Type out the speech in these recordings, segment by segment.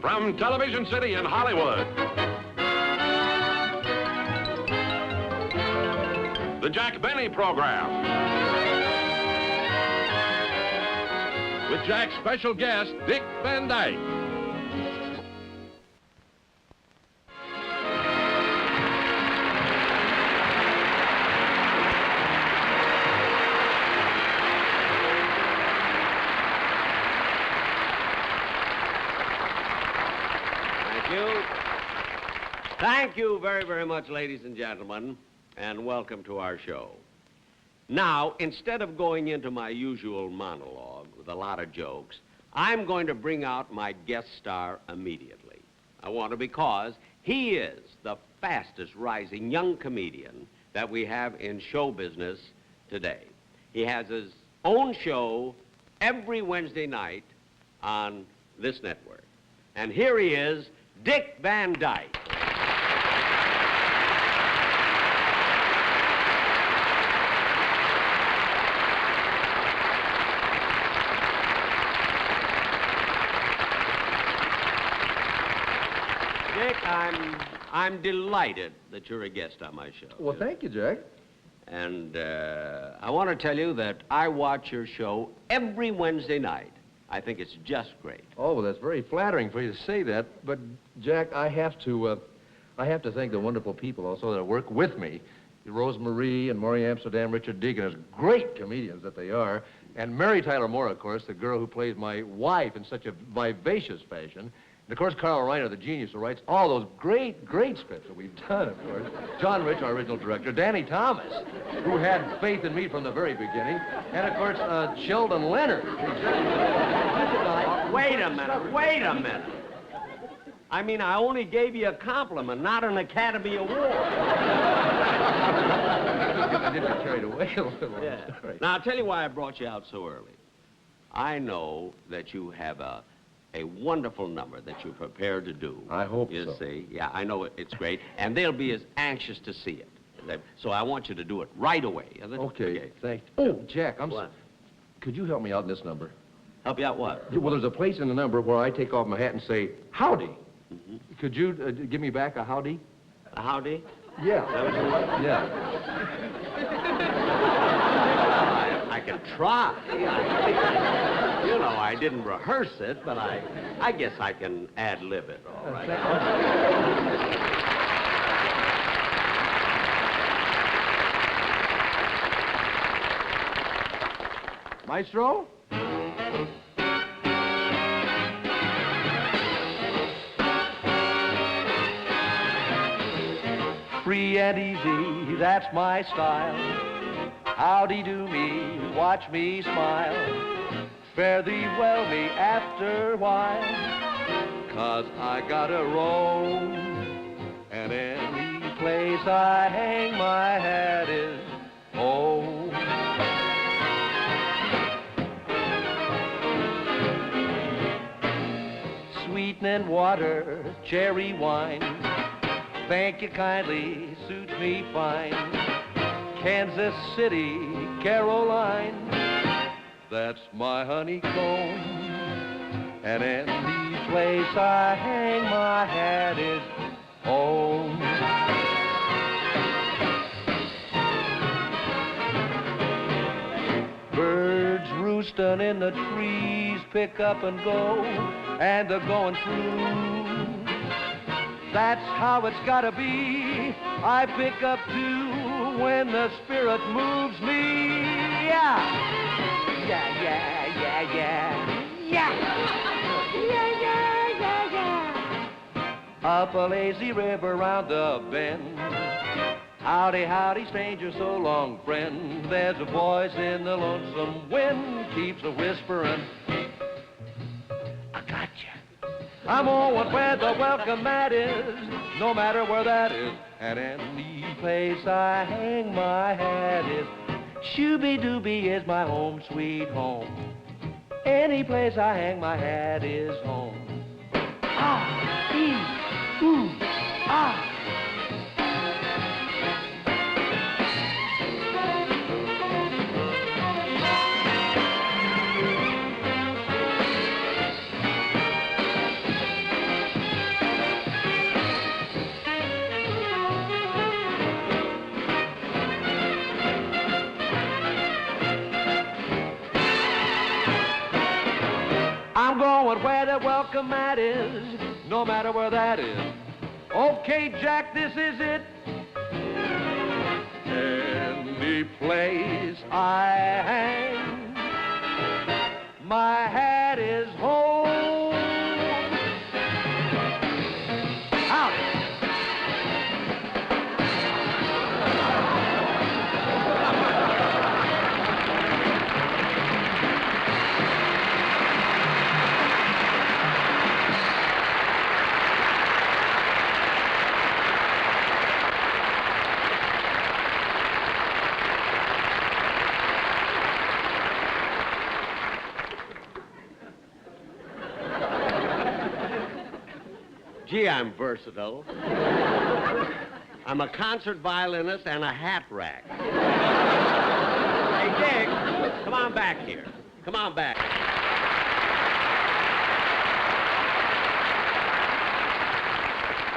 From Television City in Hollywood, the Jack Benny Program. With Jack's special guest, Dick Van Dyke. Thank you very, very much, ladies and gentlemen, and welcome to our show. Now, instead of going into my usual monologue with a lot of jokes, I'm going to bring out my guest star immediately. I want to because he is the fastest rising young comedian that we have in show business today. He has his own show every Wednesday night on this network. And here he is, Dick Van Dyke. Dick, I'm delighted that you're a guest on my show. Well, thank you, Jack. And I want to tell you that I watch your show every Wednesday night. I think it's just great. Oh, well, that's very flattering for you to say that. But, Jack, I have to thank the wonderful people also that work with me. Rose Marie and Maury Amsterdam, Richard Deacon, as great comedians that they are. And Mary Tyler Moore, of course, the girl who plays my wife in such a vivacious fashion. And, of course, Carl Reiner, the genius who writes all those great, great scripts that we've done, of course. John Rich, our original director. Danny Thomas, who had faith in me from the very beginning. And, of course, Sheldon Leonard. Wait a minute. I mean, I only gave you a compliment, not an Academy Award. I did get carried away a little. Yeah. Now, I'll tell you why I brought you out so early. I know that you have a wonderful number that you're prepared to do. I hope so. You see, yeah, I know it's great, and they'll be as anxious to see it. So I want you to do it right away. Okay, thanks. Oh, Jack, could you help me out in this number? Help you out what? Well, there's a place in the number where I take off my hat and say, howdy. Mm-hmm. Could you give me back a howdy? A howdy? Yeah. That was your word? Yeah. I can try. You know, I didn't rehearse it, but I guess I can ad-lib it, all right. Maestro? Free and easy, that's my style. Howdy do me, watch me smile. Fare thee well me after a while, 'cause I gotta roam. And any place I hang my hat is home. Sweetening water, cherry wine. Thank you kindly, suits me fine. Kansas City, Caroline, that's my honeycomb. And any place I hang my hat is home. Birds roosting in the trees pick up and go, and they're going through. That's how it's gotta be. I pick up too when the spirit moves me. Yeah. Yeah, yeah, yeah, yeah. Yeah. Yeah, yeah, yeah, yeah. Up a lazy river round the bend. Howdy, howdy, stranger, so long, friend. There's a voice in the lonesome wind, keeps a whispering. I got you. I'm on where the welcome mat is, no matter where that is. And any place I hang my hat is, shooby-dooby is my home, sweet home. Any place I hang my hat is home. Ah, ee, ooh, ah. I'm going where the welcome mat is, no matter where that is. Okay, Jack, this is it. Any place I hang, my hat is home. Howdy. Gee, I'm versatile. I'm a concert violinist and a hat rack. Hey, Dick, come on back here. Come on back.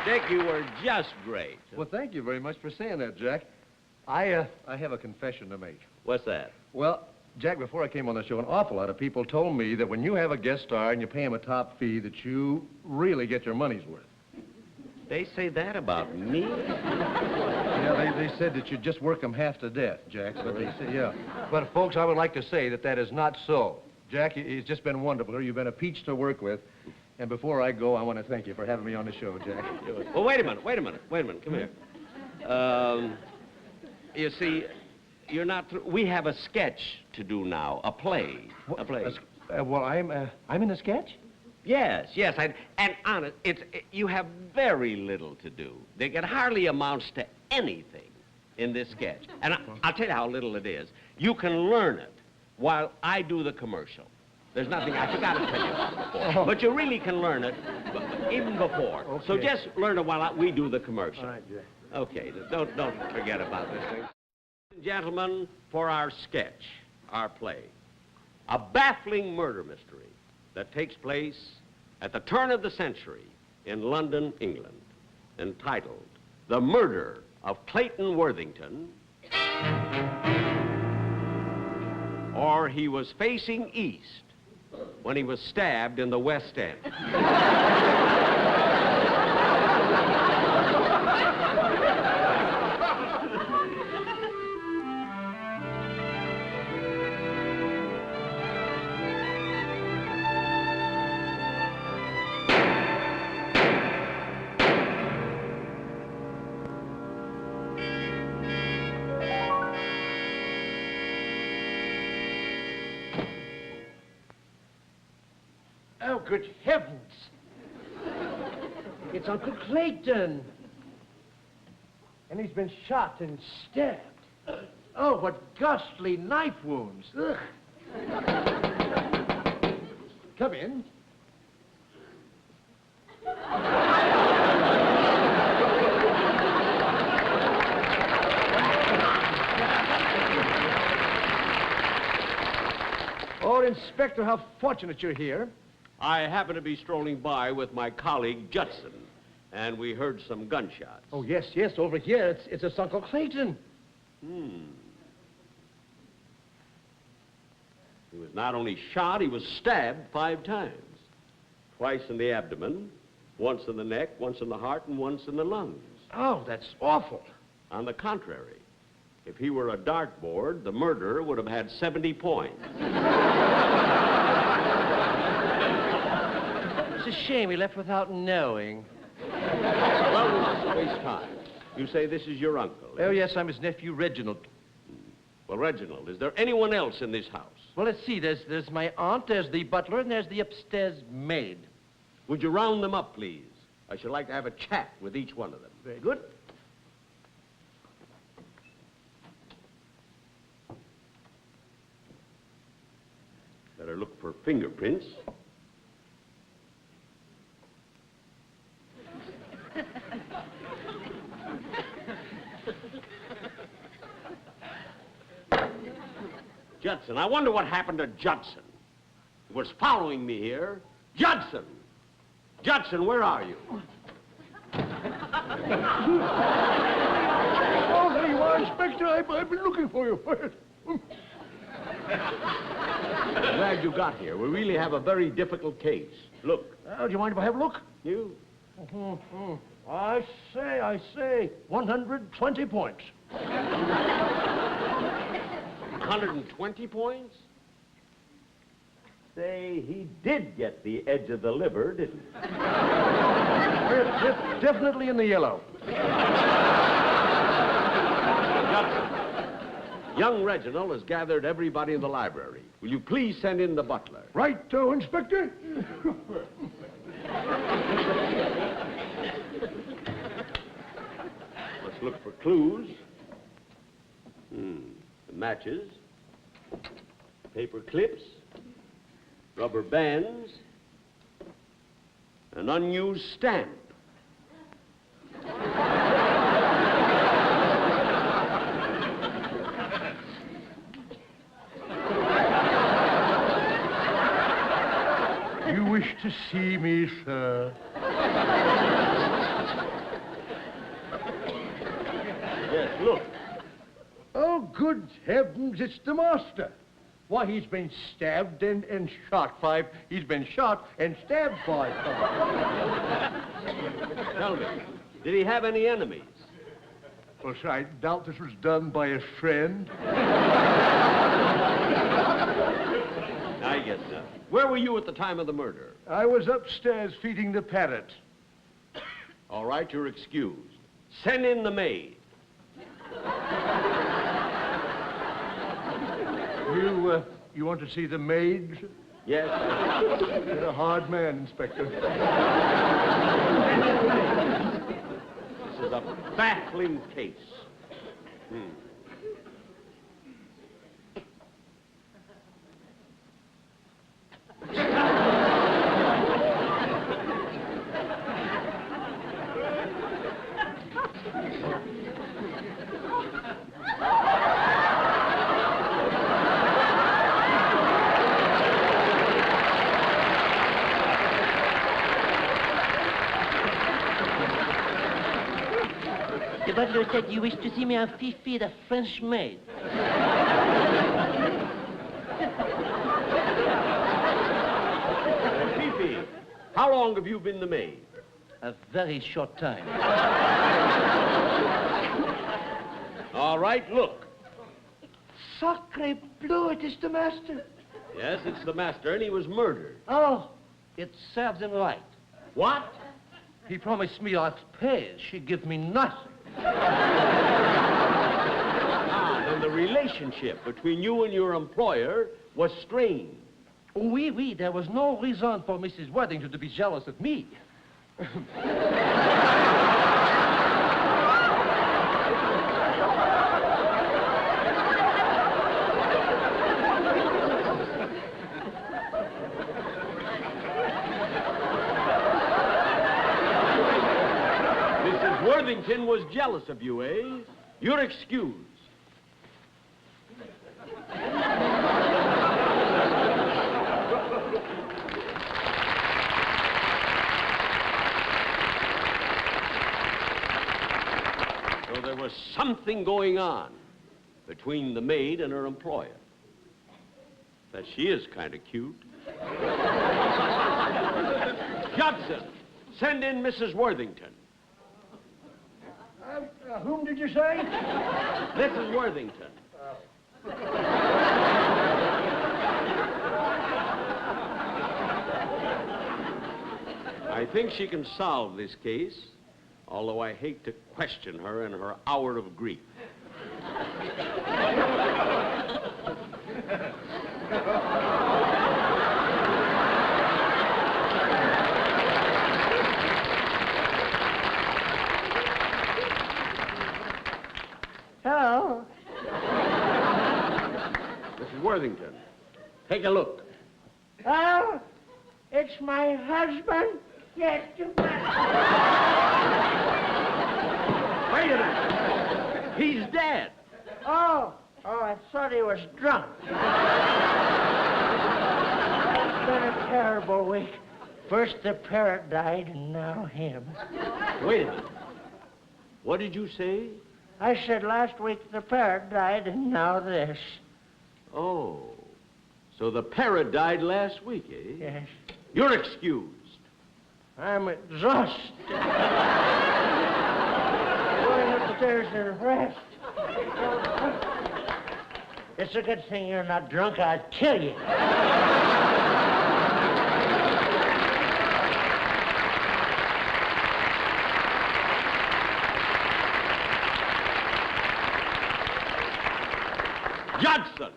Dick, you were just great. Well, thank you very much for saying that, Jack. I have a confession to make. What's that? Well, Jack, before I came on the show, an awful lot of people told me that when you have a guest star and you pay him a top fee, that you really get your money's worth. They say that about me? Yeah, they said that you just work them half to death, Jack. But they say, yeah. But, folks, I would like to say that that is not so. Jack, he's just been wonderful. You've been a peach to work with. And before I go, I want to thank you for having me on the show, Jack. Well, wait a minute. Come here. You see, you're not through. We have a sketch to do now, a play. A play. Well, I'm in the sketch? Yes. And honest, you have very little to do. It hardly amounts to anything in this sketch. And I'll tell you how little it is. You can learn it while I do the commercial. There's nothing, I forgot to tell you about it before. But you really can learn it even before. Okay. So just learn it while we do the commercial. All right, Jack. Okay, don't forget about this thing. Ladies and gentlemen, for our sketch, our play, a baffling murder mystery that takes place at the turn of the century in London, England, entitled The Murder of Clayton Worthington, or He Was Facing East when he was stabbed in the West End. Oh, good heavens! It's Uncle Clayton. And he's been shot and stabbed. Oh, what ghastly knife wounds. Ugh. Come in. Oh, Inspector, how fortunate you're here. I happened to be strolling by with my colleague, Judson, and we heard some gunshots. Oh, yes, over here. It's a Uncle Clayton. He was not only shot, he was stabbed 5 times. Twice in the abdomen, once in the neck, once in the heart, and once in the lungs. Oh, that's awful. On the contrary, if he were a dartboard, the murderer would have had 70 points. It's a shame he left without knowing. Well, we'll just waste time. You say this is your uncle? Oh, yes, I'm his nephew, Reginald. Well, Reginald, is there anyone else in this house? Well, let's see. There's my aunt, there's the butler, and there's the upstairs maid. Would you round them up, please? I should like to have a chat with each one of them. Very good. Better look for fingerprints. Judson, I wonder what happened to Judson. He was following me here. Judson! Judson, where are you? Oh, there you are, Inspector. I've been looking for you. I'm glad you got here. We really have a very difficult case. Look. Do you mind if I have a look? You? I say. 120 points. 120 points? Say, he did get the edge of the liver, didn't he? It's definitely in the yellow. Young Reginald has gathered everybody in the library. Will you please send in the butler? Right, Inspector. Let's look for clues. Matches, paper clips, rubber bands, an unused stamp. You wish to see me, sir? Yes, look. Oh, good heavens, it's the master. Why, he's been stabbed and shot 5. He's been shot and stabbed 5 times. Tell me, did he have any enemies? Well, sir, I doubt this was done by a friend. I guess not. Where were you at the time of the murder? I was upstairs feeding the parrot. All right, you're excused. Send in the maid. You want to see the maid? Yes. You're a hard man, Inspector. This is a baffling case. The butler said you wish to see me on Fifi, the French maid. Fifi, how long have you been the maid? A very short time. All right, look. Sacre bleu, it is the master. Yes, it's the master, and he was murdered. Oh, it serves him right. What? He promised me I'd pay. She give me nothing. Then the relationship between you and your employer was strained. Oui, there was no reason for Mrs. Worthington to be jealous of me. Mrs. Worthington was jealous of you, eh? You're excused. So there was something going on between the maid and her employer. That she is kind of cute. Judson, send in Mrs. Worthington. Whom did you say? Mrs. Worthington. I think she can solve this case, although I hate to question her in her hour of grief. Hello. Mrs. Worthington, take a look. Oh, it's my husband. Get to Wait a minute. He's dead. Oh, I thought he was drunk. It's been a terrible week. First the parrot died, and now him. Wait a minute. What did you say? I said last week the parrot died, and now this. Oh, So the parrot died last week, eh? Yes. You're excused. I'm exhausted. Going upstairs and rest. It's a good thing you're not drunk. I'd kill you. Judson,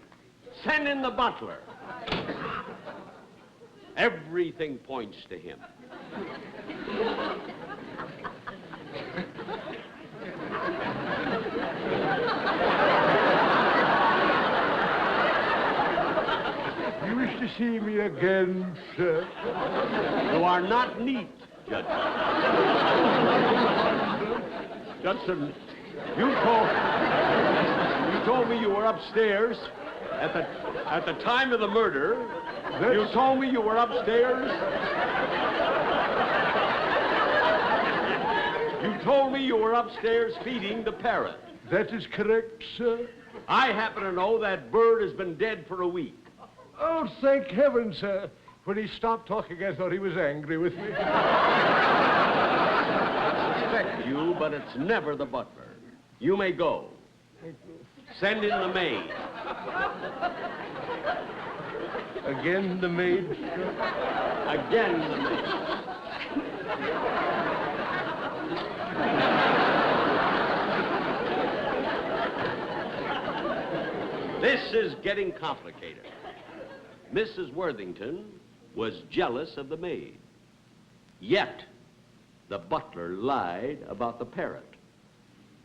send in the butler. Everything points to him. You wish to see me again, sir? You are not neat, Judson. Judson, you told me you were upstairs at the time of the murder. You told me you were upstairs. You told me you were upstairs feeding the parrot. That is correct, sir. I happen to know that bird has been dead for a week. Oh, thank heaven, sir. When he stopped talking, I thought he was angry with me. I suspect you, but it's never the butler. You may go. Send in the maid. Again, the maid, sir? Again, the maid. This is getting complicated. Mrs. Worthington was jealous of the maid. Yet, the butler lied about the parrot.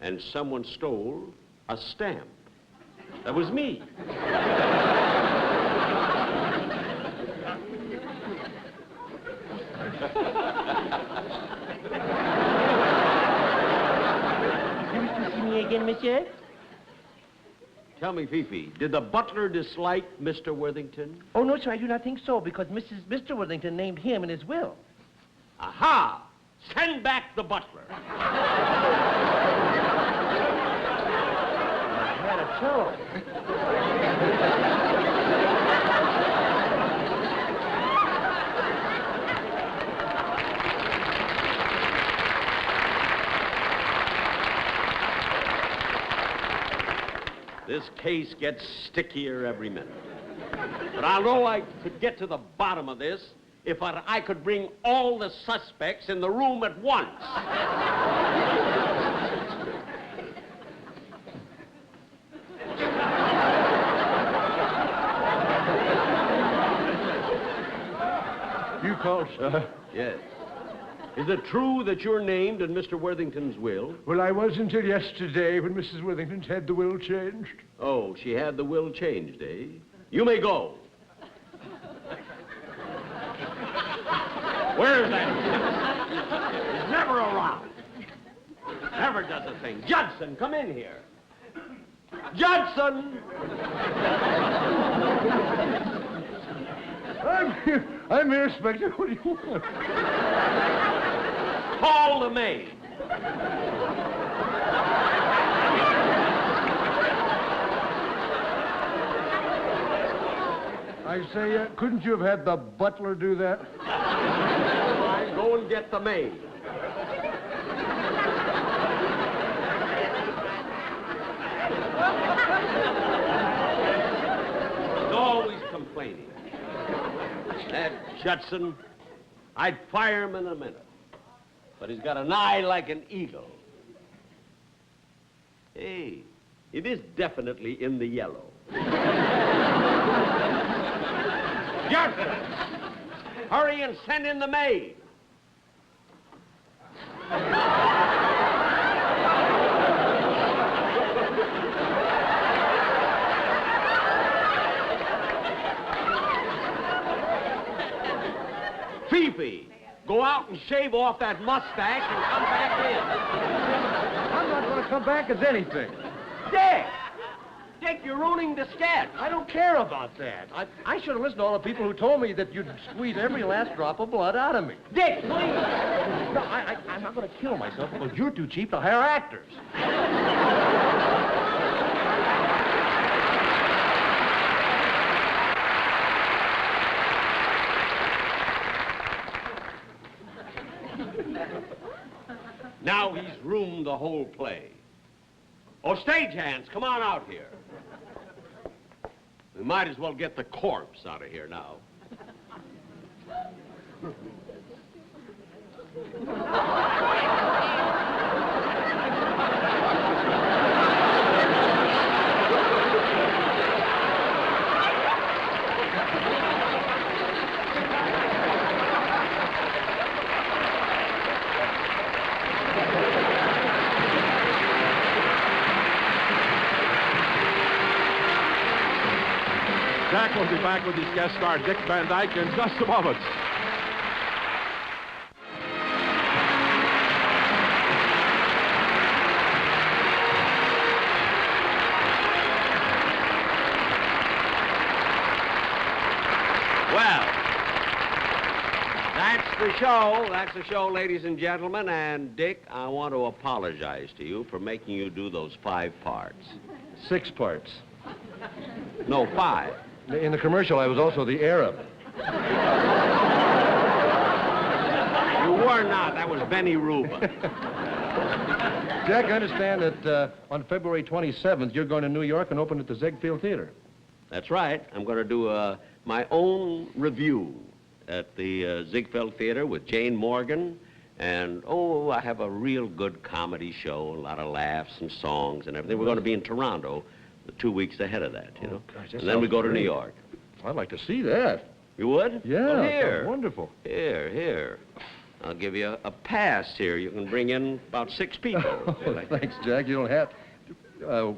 And someone stole a stamp. That was me. You wish to see me again, monsieur? Tell me, Fifi, did the butler dislike Mr. Worthington? Oh, no, sir, I do not think so, because Mr. Worthington named him in his will. Aha! Send back the butler. I had a toe. This case gets stickier every minute. But I know I could get to the bottom of this if I could bring all the suspects in the room at once. You called, sir? Yes. Is it true that you're named in Mr. Worthington's will? Well, I was until yesterday when Mrs. Worthington's had the will changed. Oh, she had the will changed, eh? You may go. Where's that? He's never around. Never does a thing. Judson, come in here. Judson! I'm here, Inspector. What do you want? Call the maid. I say, couldn't you have had the butler do that? Fine, go and get the maid. He's always complaining. That Judson, I'd fire him in a minute. But he's got an eye like an eagle. Hey, it is definitely in the yellow. Judson, hurry and send in the maid. Fifi, go out and shave off that mustache and come back in. I'm not going to come back as anything. Dick! Dick, you're ruining the sketch. I don't care about that. I should have listened to all the people who told me that you'd squeeze every last drop of blood out of me. Dick, please. No, I'm not going to kill myself because you're too cheap to hire actors. Now he's ruined the whole play. Oh, stagehands, come on out here. We might as well get the corpse out of here now. Jack will be back with his guest star, Dick Van Dyke, in just a moment. Well, that's the show. That's the show, ladies and gentlemen. And, Dick, I want to apologize to you for making you do those 5 parts. 6 parts. No, 5. In the commercial, I was also the Arab. You were not. That was Benny Rubin. Jack, I understand that on February 27th, you're going to New York and open at the Ziegfeld Theater. That's right. I'm going to do my own review at the Ziegfeld Theater with Jane Morgan. And, oh, I have a real good comedy show, a lot of laughs and songs and everything. We're going to be in Toronto 2 weeks ahead of that, you know. Gosh, and then we go to New great. York. I'd like to see that. You would? Yeah, Well, that here. sounds wonderful. Here. I'll give you a pass here. You can bring in about 6 people. Oh, thanks, Jack. You don't have to.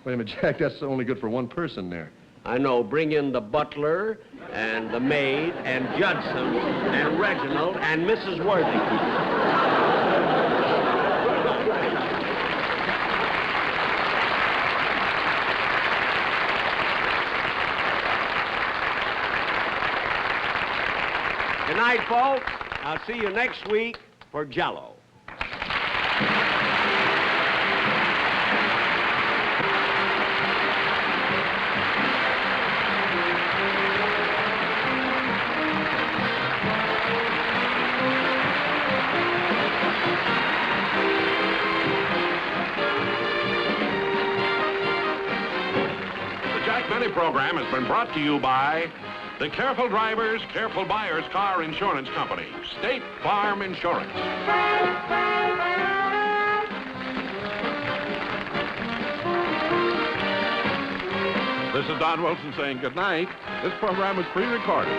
Wait a minute, Jack, that's only good for one person there. I know. Bring in the butler and the maid and Judson and Reginald and Mrs. Worthington. Good night, folks. I'll see you next week for Jell-O. The Jack Benny program has been brought to you by the Careful Drivers, Careful Buyers Car Insurance Company, State Farm Insurance. This is Don Wilson saying good night. This program was pre-recorded.